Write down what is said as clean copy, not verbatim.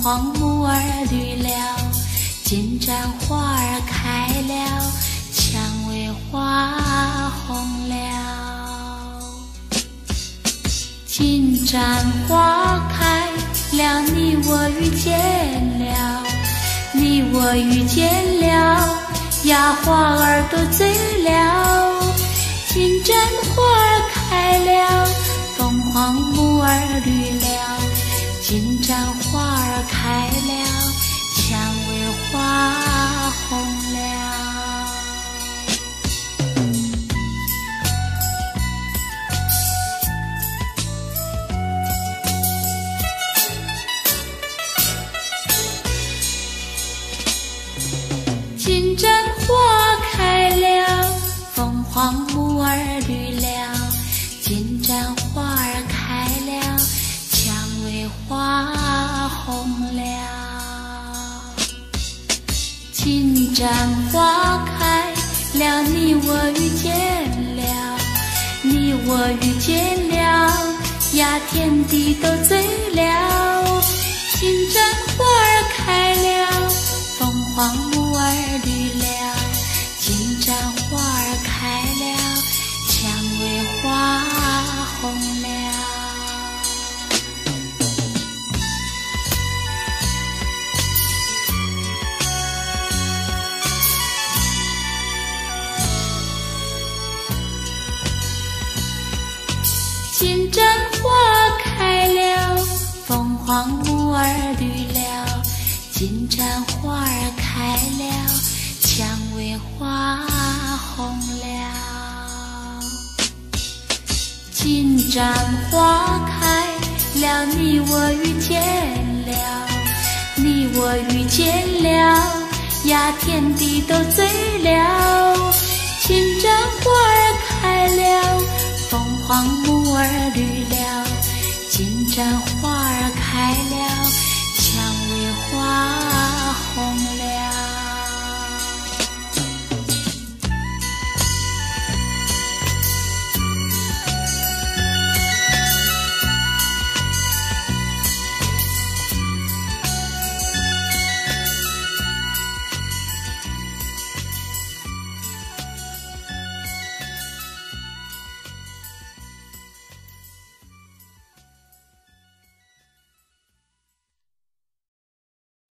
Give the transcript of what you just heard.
黄木儿绿了，金盏花儿开了，蔷薇花红了。金盏花开了，你我遇见了，你我遇见了，呀花儿都醉了。金盏花儿开了，凤凰木儿绿了，金盏花儿开了，蔷薇花红了。金盏花开了，凤凰木儿绿了，金盏花儿开了，蔷薇花红了。金盏花开了，你我遇见了，你我遇见了，呀天地都醉了。金盏花儿开了，凤凰木儿绿了，金盏花儿开了，蔷薇花红了。金盏花开了，凤凰木儿绿了，金盏花儿开了，蔷薇花红了。金盏花开了，你我遇见了，你我遇见了，呀天地都醉了。金盏花儿开了，凤凰木儿绿了，金盏花儿开了，